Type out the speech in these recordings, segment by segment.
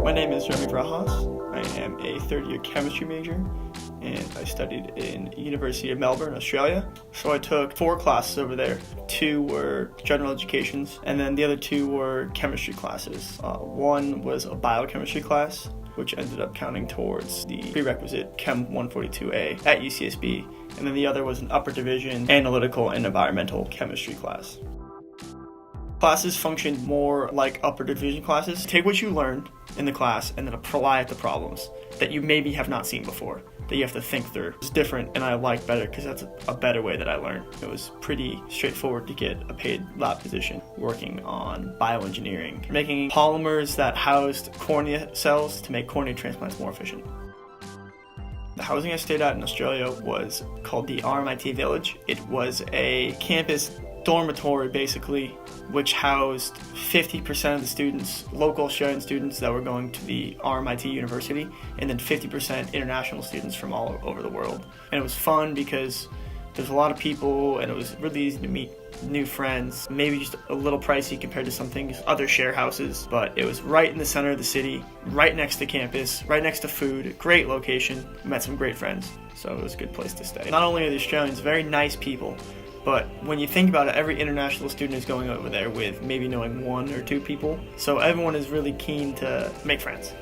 My name is Jeremy Vrajas. I am a third-year chemistry major, and I studied in University of Melbourne, Australia. So I took 4 classes over there. 2 were general educations, and then the other 2 were chemistry classes. One was a biochemistry class, which ended up counting towards the prerequisite Chem 142A at UCSB, and then the other was an upper division analytical and environmental chemistry class. Classes function more like upper division classes. Take what you learned in the class and then apply it to problems that you maybe have not seen before, that you have to think through. It's different, and I like better because that's a better way that I learned. It was pretty straightforward to get a paid lab position working on bioengineering, making polymers that housed cornea cells to make cornea transplants more efficient. The housing I stayed at in Australia was called the RMIT Village. It was a campus dormitory, basically, which housed 50% of the students, local Australian students that were going to the RMIT University, and then 50% international students from all over the world. And it was fun because there's a lot of people, and it was really easy to meet new friends. Maybe just a little pricey compared to some things, other share houses, but it was right in the center of the city, right next to campus, right next to food, great location. Met some great friends, so it was a good place to stay. Not only are the Australians very nice people, but when you think about it, every international student is going over there with maybe knowing 1 or 2 people. So everyone is really keen to make friends.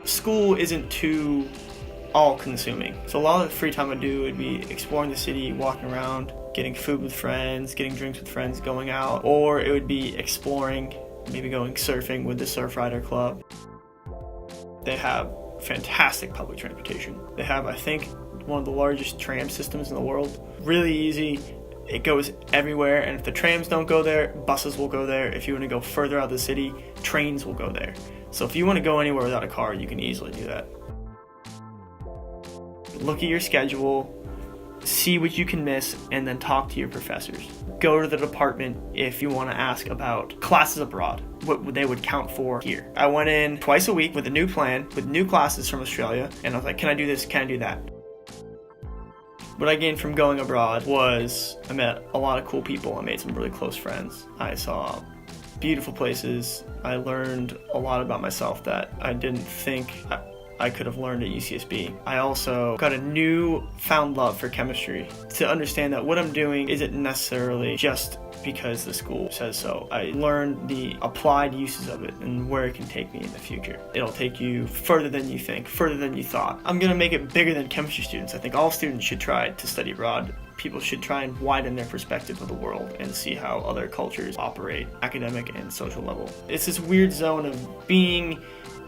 School isn't too all-consuming. So a lot of the free time I do would be exploring the city, walking around, getting food with friends, getting drinks with friends, going out. Or it would be exploring, maybe going surfing with the Surfrider Club. They have fantastic public transportation. They have, I think, one of the largest tram systems in the world. Really easy. It goes everywhere, and if the trams don't go there, buses will go there. If you want to go further out of the city, trains will go there. So if you want to go anywhere without a car, you can easily do that. Look at your schedule, see what you can miss, and then talk to your professors. Go to the department if you want to ask about classes abroad, what they would count for here. I went in twice a week with a new plan, with new classes from Australia, and I was like, can I do this, can I do that? What I gained from going abroad was I met a lot of cool people. I made some really close friends. I saw beautiful places. I learned a lot about myself that I didn't think I could have learned at UCSB. I also got a newfound love for chemistry, to understand that what I'm doing isn't necessarily just because the school says so. I learned the applied uses of it and where it can take me in the future. It'll take you further than you think, further than you thought. I'm gonna make it bigger than chemistry students. I think all students should try to study abroad. People should try and widen their perspective of the world and see how other cultures operate, academic and social level. It's this weird zone of being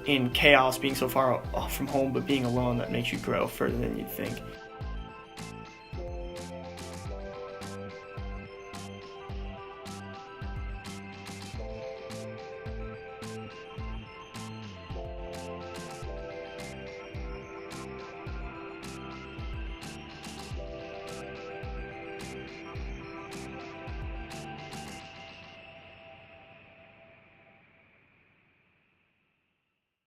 in chaos, being so far off from home, but being alone, that makes you grow further than you'd think.